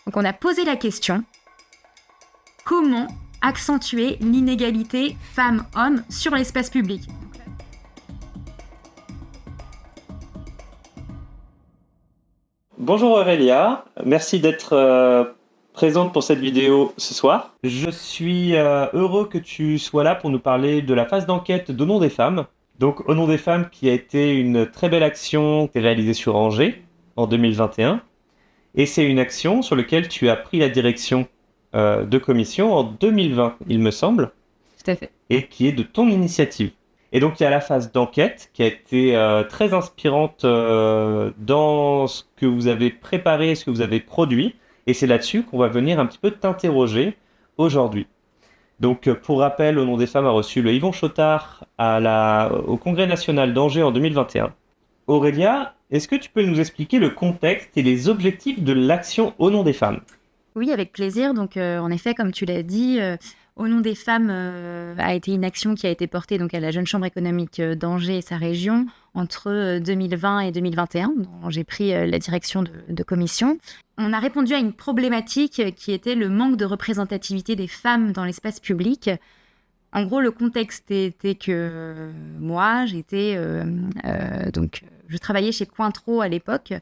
Donc on a posé la question, comment accentuer l'inégalité femmes-hommes sur l'espace public ? Bonjour Aurélia, merci d'être présente pour cette vidéo ce soir. Je suis heureux que tu sois là pour nous parler de la phase d'enquête d'Au nom des femmes. Donc Au nom des femmes qui a été une très belle action qui est réalisée sur Angers en 2021. Et c'est une action sur laquelle tu as pris la direction de commission en 2020, il me semble. Tout à fait. Et qui est de ton initiative. Et donc il y a la phase d'enquête qui a été très inspirante dans ce que vous avez préparé, ce que vous avez produit. Et c'est là-dessus qu'on va venir un petit peu t'interroger aujourd'hui. Donc pour rappel, Au nom des femmes a reçu le Yvon Chotard au Congrès national d'Angers en 2021. Aurélia, est-ce que tu peux nous expliquer le contexte et les objectifs de l'action Au nom des femmes ? Oui, avec plaisir. Donc, en effet, comme tu l'as dit, Au nom des femmes a été une action qui a été portée donc, à la Jeune Chambre économique d'Angers et sa région entre 2020 et 2021, dont j'ai pris la direction de commission. On a répondu à une problématique qui était le manque de représentativité des femmes dans l'espace public. En gros, le contexte était que moi, je travaillais chez Cointreau à l'époque.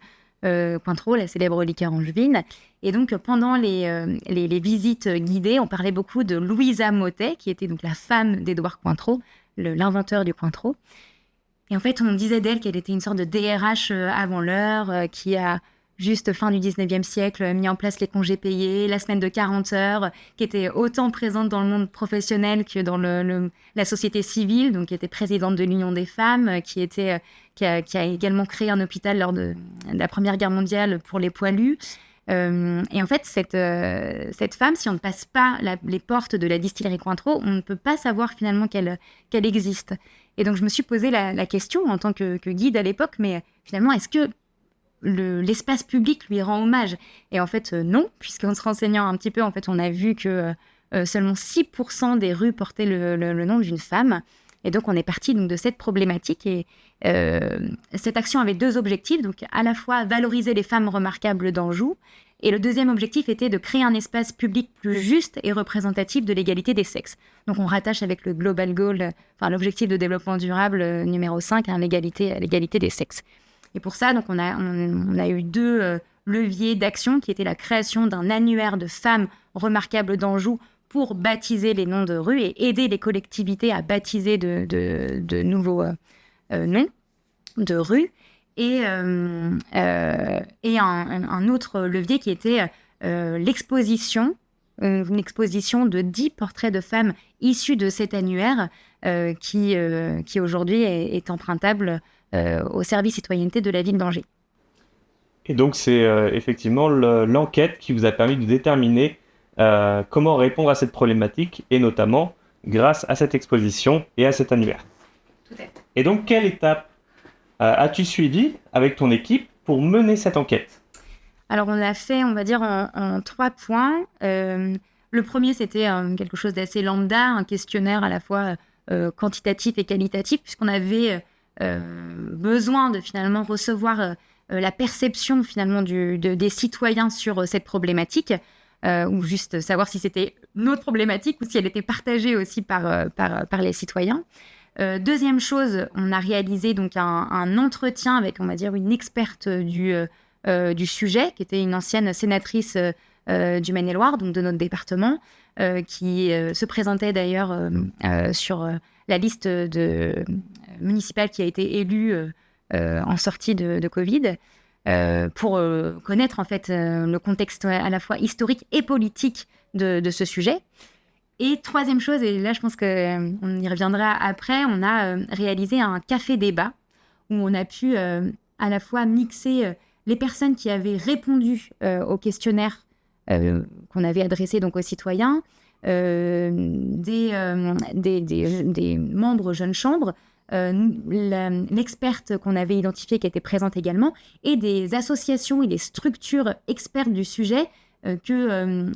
Cointreau, la célèbre liqueur angevine. Et donc, pendant les visites guidées, on parlait beaucoup de Louisa Mottet, qui était donc la femme d'Édouard Cointreau, l'inventeur du Cointreau. Et en fait, on disait d'elle qu'elle était une sorte de DRH avant l'heure, qui a juste fin du 19e siècle, mis en place les congés payés, la semaine de 40 heures, qui était autant présente dans le monde professionnel que dans la société civile, donc qui était présidente de l'Union des femmes, qui a également créé un hôpital lors de la Première Guerre mondiale pour les poilus. Et en fait, cette femme, si on ne passe pas les portes de la distillerie Cointreau, on ne peut pas savoir finalement qu'elle existe. Et donc, je me suis posé la question en tant que guide à l'époque, mais finalement, est-ce que l'espace public lui rend hommage ? Et en fait, non, puisqu'en se renseignant un petit peu, en fait, on a vu que seulement 6% des rues portaient le nom d'une femme. Et donc, on est parti donc, de cette problématique. Et cette action avait deux objectifs. Donc, à la fois valoriser les femmes remarquables d'Anjou. Et le deuxième objectif était de créer un espace public plus juste et représentatif de l'égalité des sexes. Donc, on rattache avec le Global Goal, enfin, l'objectif de développement durable numéro 5, à l'égalité des sexes. Et pour ça, donc, on a eu deux leviers d'action qui étaient la création d'un annuaire de femmes remarquables d'Anjou pour baptiser les noms de rues et aider les collectivités à baptiser de nouveaux noms de rues. Et un autre levier qui était l'exposition, une exposition de 10 portraits de femmes issus de cet annuaire qui aujourd'hui est empruntable au service citoyenneté de la ville d'Angers. Et donc c'est effectivement l'enquête qui vous a permis de déterminer comment répondre à cette problématique, et notamment grâce à cette exposition et à cet annuaire. Tout à fait. Et donc, quelle étape as-tu suivi avec ton équipe pour mener cette enquête ? Alors, on l'a fait, on va dire, en 3 points. Le premier, c'était quelque chose d'assez lambda, un questionnaire à la fois quantitatif et qualitatif, puisqu'on avait besoin de finalement recevoir la perception finalement des citoyens sur cette problématique, ou juste savoir si c'était notre problématique ou si elle était partagée aussi par les citoyens. Deuxième chose, on a réalisé donc un entretien avec, on va dire, une experte du sujet, qui était une ancienne sénatrice du Maine-et-Loire, donc de notre département, qui se présentait d'ailleurs sur la liste municipale qui a été élue en sortie de Covid, pour connaître en fait le contexte à la fois historique et politique de ce sujet. Et troisième chose, et là je pense qu'on y reviendra après, on a réalisé un café-débat où on a pu à la fois mixer les personnes qui avaient répondu au questionnaire qu'on avait adressé donc aux citoyens, des membres jeunes chambres, l'experte qu'on avait identifiée qui était présente également, et des associations et des structures expertes du sujet que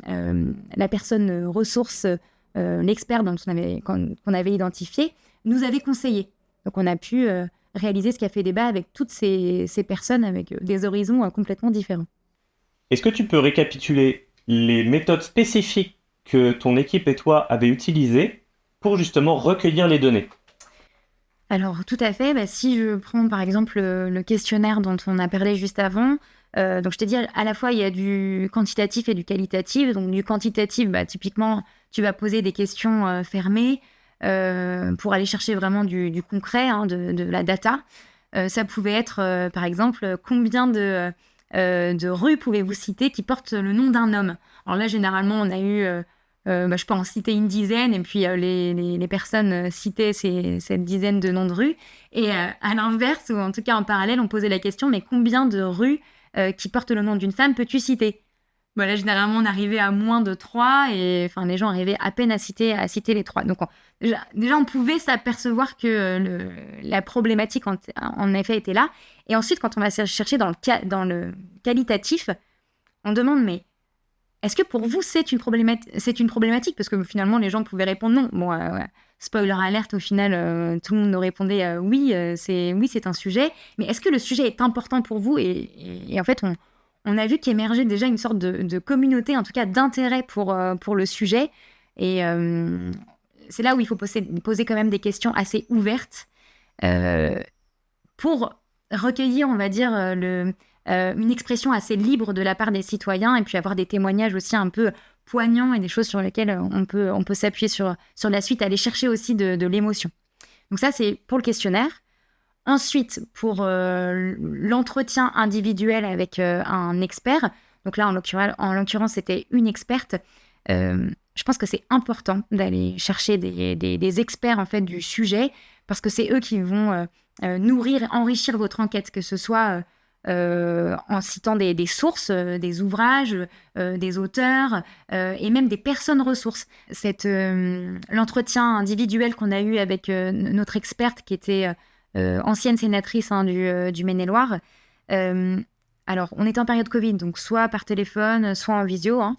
la personne ressource, l'expert qu'on avait identifié, nous avait conseillé. Donc on a pu réaliser ce café débat avec toutes ces personnes avec des horizons complètement différents. Est-ce que tu peux récapituler les méthodes spécifiques que ton équipe et toi avez utilisées pour justement recueillir les données? Alors, tout à fait. Bah, si je prends par exemple le questionnaire dont on a parlé juste avant, donc je t'ai dit à la fois il y a du quantitatif et du qualitatif. Donc, du quantitatif, bah, typiquement, tu vas poser des questions fermées pour aller chercher vraiment du concret, hein, de la data. Ça pouvait être, par exemple, combien de rues pouvez-vous citer qui portent le nom d'un homme? Alors là, généralement, on a eu je peux en citer une dizaine, et puis les personnes citaient cette dizaine de noms de rues. Et à l'inverse, ou en tout cas en parallèle, on posait la question, mais combien de rues qui portent le nom d'une femme peux-tu citer? Bon, là, généralement, on arrivait à moins de 3, et enfin, les gens arrivaient à peine à citer les 3. Donc, déjà, on pouvait s'apercevoir que la problématique, en effet, était là. Et ensuite, quand on va chercher dans le qualitatif, on demande, mais est-ce que pour vous, c'est une problématique? Parce que finalement, les gens pouvaient répondre non. Bon, ouais. Spoiler alerte, au final, tout le monde nous répondait oui, c'est un sujet. Mais est-ce que le sujet est important pour vous? Et en fait, on a vu qu'émergeait déjà une sorte de communauté, en tout cas d'intérêt pour le sujet. Et c'est là où il faut poser quand même des questions assez ouvertes pour recueillir, on va dire, une expression assez libre de la part des citoyens, et puis avoir des témoignages aussi un peu poignants et des choses sur lesquelles on peut s'appuyer sur la suite, aller chercher aussi de l'émotion. Donc ça, c'est pour le questionnaire. Ensuite, pour l'entretien individuel avec un expert, donc là, en l'occurrence, c'était une experte. Je pense que c'est important d'aller chercher des experts en fait du sujet, parce que c'est eux qui vont nourrir et enrichir votre enquête, que ce soit en citant des sources, des ouvrages, des auteurs et même des personnes ressources. L'entretien individuel qu'on a eu avec notre experte, qui était ancienne sénatrice, hein, du Maine-et-Loire. Alors, on était en période Covid, donc soit par téléphone, soit en visio, hein.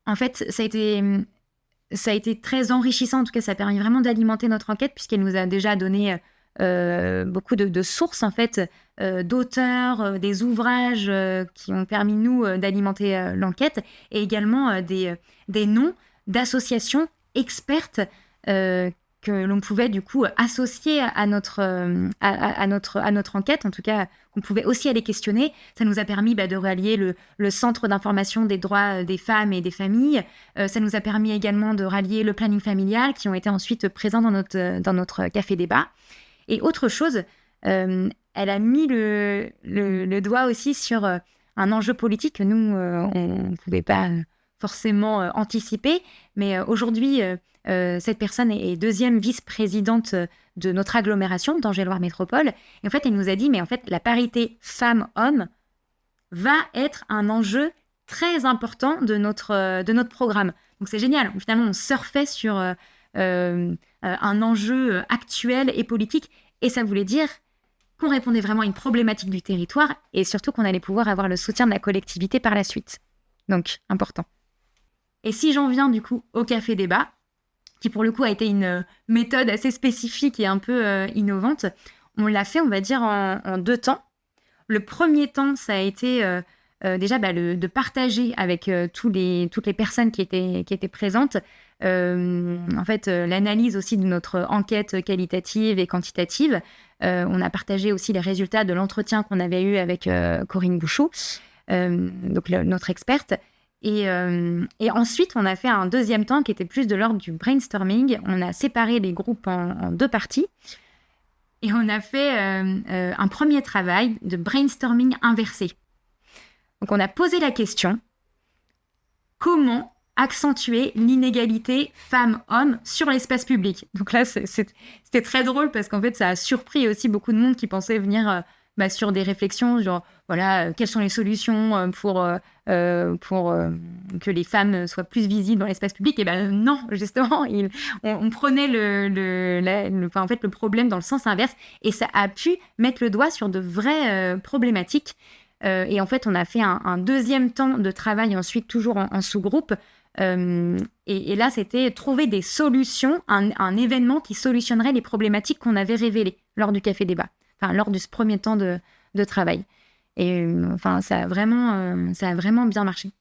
En fait, ça a été très enrichissant. En tout cas, ça a permis vraiment d'alimenter notre enquête, puisqu'elle nous a déjà donné beaucoup de sources, en fait, d'auteurs, des ouvrages qui ont permis, nous, d'alimenter l'enquête, et également des noms d'associations expertes que l'on pouvait du coup associer à notre enquête, en tout cas qu'on pouvait aussi aller questionner. Ça nous a permis de rallier le Centre d'information des droits des femmes et des familles. Ça nous a permis également de rallier le planning familial, qui ont été ensuite présents dans notre café débat. Et autre chose, elle a mis le doigt aussi sur un enjeu politique que nous, on ne pouvait pas forcément anticiper. Mais aujourd'hui, cette personne est deuxième vice-présidente de notre agglomération d'Angers-Loire Métropole. Et en fait, elle nous a dit, mais en fait, la parité femmes-hommes va être un enjeu très important de notre programme. Donc c'est génial. Finalement, on surfait sur un enjeu actuel et politique. Et ça voulait dire qu'on répondait vraiment à une problématique du territoire, et surtout qu'on allait pouvoir avoir le soutien de la collectivité par la suite. Donc, important. Et si j'en viens du coup au café débat, qui pour le coup a été une méthode assez spécifique et un peu innovante, on l'a fait, on va dire, en 2 temps. Le premier temps, ça a été déjà de partager avec toutes les personnes qui étaient présentes, en fait, l'analyse aussi de notre enquête qualitative et quantitative. On a partagé aussi les résultats de l'entretien qu'on avait eu avec Corinne Bouchot, donc notre experte. Et ensuite, on a fait un deuxième temps qui était plus de l'ordre du brainstorming. On a séparé les groupes en 2 parties. Et on a fait un premier travail de brainstorming inversé. Donc, on a posé la question: comment accentuer l'inégalité femmes-hommes sur l'espace public? Donc là, c'était très drôle, parce qu'en fait, ça a surpris aussi beaucoup de monde qui pensait venir sur des réflexions, genre, voilà, quelles sont les solutions pour que les femmes soient plus visibles dans l'espace public? Et ben non, justement, on prenait le problème dans le sens inverse, et ça a pu mettre le doigt sur de vraies problématiques. Et en fait, on a fait un deuxième temps de travail ensuite, toujours en sous-groupe. Et là, c'était trouver des solutions, un événement qui solutionnerait les problématiques qu'on avait révélées lors du café débat, enfin lors de ce premier temps de travail. Et enfin, ça a vraiment bien marché.